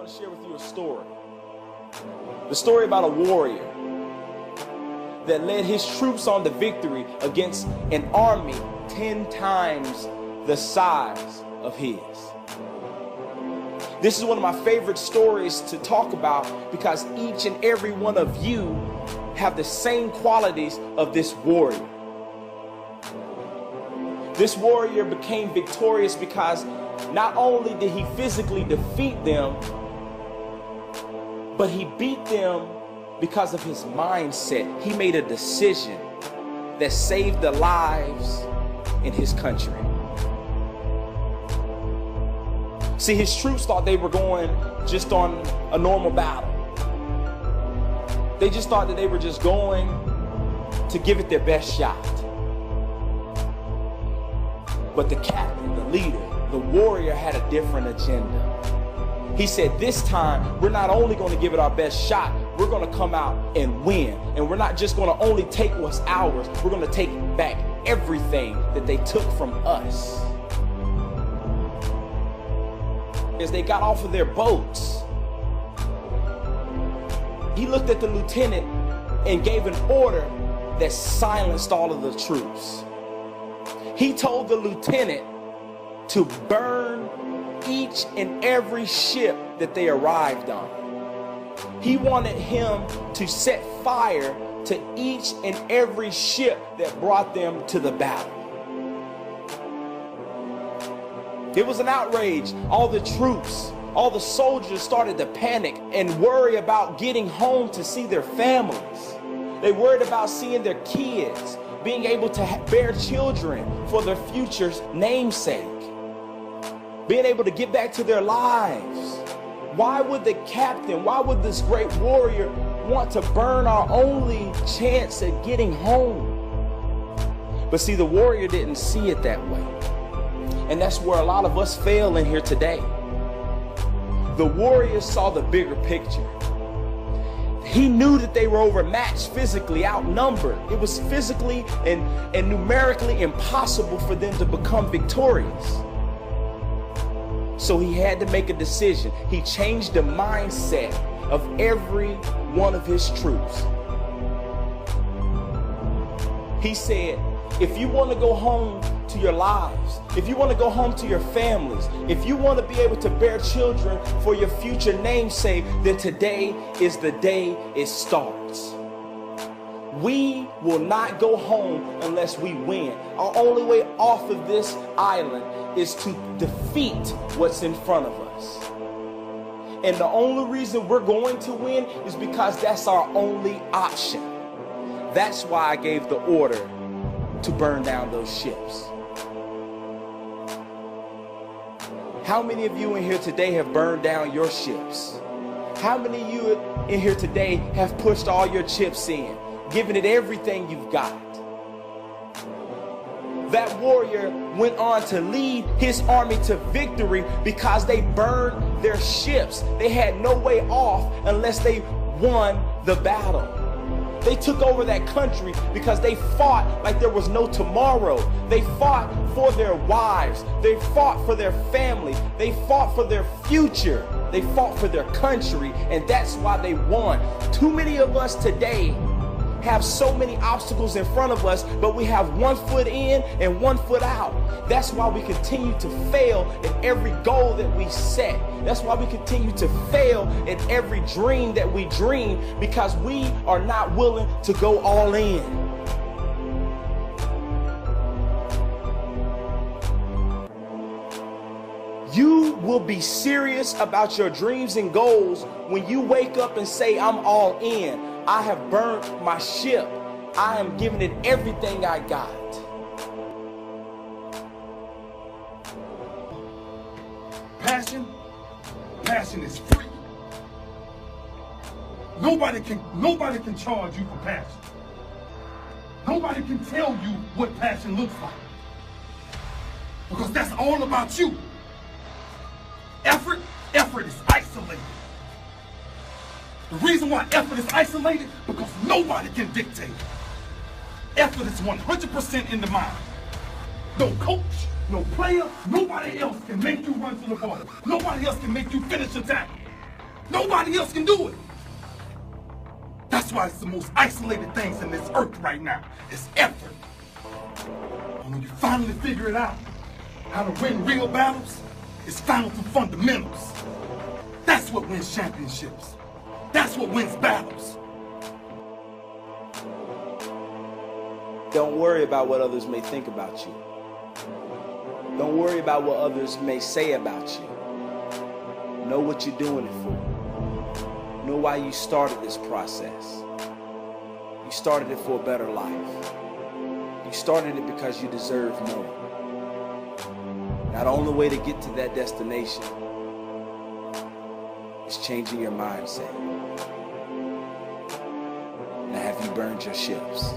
want to share with you a story. The story about a warrior that led his troops on to victory against an army 10 times the size of his. This is one of my favorite stories to talk about because each and every one of you have the same qualities of this warrior. This warrior became victorious because not only did he physically defeat them, but he beat them because of his mindset. He made a decision that saved the lives in his country. See, his troops thought they were going just on a normal battle. They just thought that they were just going to give it their best shot. But the captain, the leader, the warrior had a different agenda. He said, this time, we're not only going to give it our best shot, we're going to come out and win. And we're not just going to only take what's ours, we're going to take back everything that they took from us. As they got off of their boats, he looked at the lieutenant and gave an order that silenced all of the troops. He told the lieutenant to burn each and every ship that they arrived on. He wanted him to set fire to each and every ship that brought them to the battle. It was an outrage. All the troops, all the soldiers started to panic and worry about getting home to see their families. They worried about seeing their kids, being able to bear children for their future's namesake, being able to get back to their lives. Why would the captain, why would this great warrior want to burn our only chance at getting home? But see, the warrior didn't see it that way. And that's where a lot of us fail in here today. The warrior saw the bigger picture. He knew that they were overmatched, physically outnumbered. It was physically and numerically impossible for them to become victorious. So he had to make a decision. He changed the mindset of every one of his troops. He said, if you want to go home to your lives, if you want to go home to your families, if you want to be able to bear children for your future namesake, then today is the day it starts. We will not go home unless we win. Our only way off of this island is to defeat what's in front of us. And the only reason we're going to win is because that's our only option. That's why I gave the order to burn down those ships. How many of you in here today have burned down your ships? How many of you in here today have pushed all your chips in, given it everything you've got? That warrior went on to lead his army to victory because they burned their ships. They had no way off unless they won the battle. They took over that country because they fought like there was no tomorrow. They fought for their wives. They fought for their family. They fought for their future. They fought for their country, and that's why they won. Too many of us today have so many obstacles in front of us, but we have one foot in and one foot out. That's why we continue to fail at every goal that we set. That's why we continue to fail at every dream that we dream, because we are not willing to go all in. You will be serious about your dreams and goals when you wake up and say, I'm all in. I have burnt my ship. I am giving it everything I got. Passion is free. Nobody can charge you for passion. Nobody can tell you what passion looks like, because that's all about you. Effort is isolated. The reason why effort is isolated, because nobody can dictate. Effort is 100% in the mind. No coach, no player, nobody else can make you run to the ball. Nobody else can make you finish a tackle. Nobody else can do it. That's why it's the most isolated things in this earth right now. It's effort. And when you finally figure it out, how to win real battles, it's found through fundamentals. That's what wins championships. That's what wins battles. Don't worry about what others may think about you. Don't worry about what others may say about you. Know what you're doing it for. Know why you started this process. You started it for a better life. You started it because you deserve more. Now the only way to get to that destination is changing your mindset. Now have you burned your ships?